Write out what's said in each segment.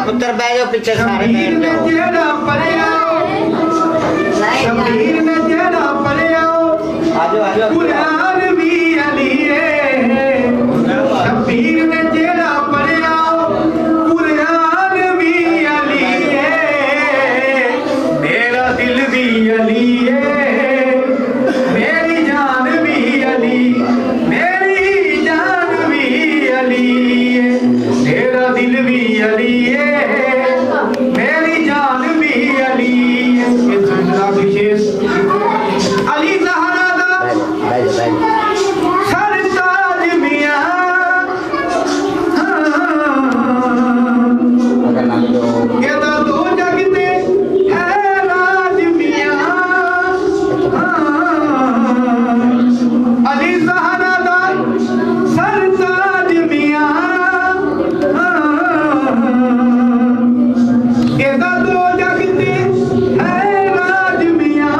पुत्र बह जाओ पीछे सारे बैठ जाओ शबीर ने जेड़ा पढ़िया आजो कुरान भी अली शबीर ने जेड़ा पढ़िया कुरान भी अली मेरा दिल भी अली मेरी जान भी अली मेरी जान भी अली मेरा दिल भी अली मेरी जान भी अली ये दूसरा विशेष अली ज़हरा दा सरताज मियां कहता दो जगते है राज मियां अली ज़हरा दा सरताज मियां कहता दो जगते है राज मियां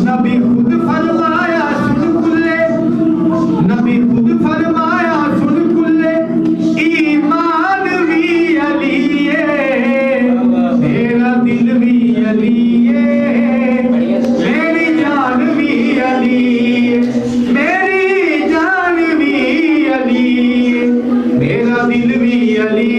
नबी खुद फरमाया सुन कुल्ले नबी खुद फरमाया सुन कुल्ले ईमान भी अली मेरा दिल भी अली मेरी जान भी अली मेरी जान भी अली मेरा दिल भी अली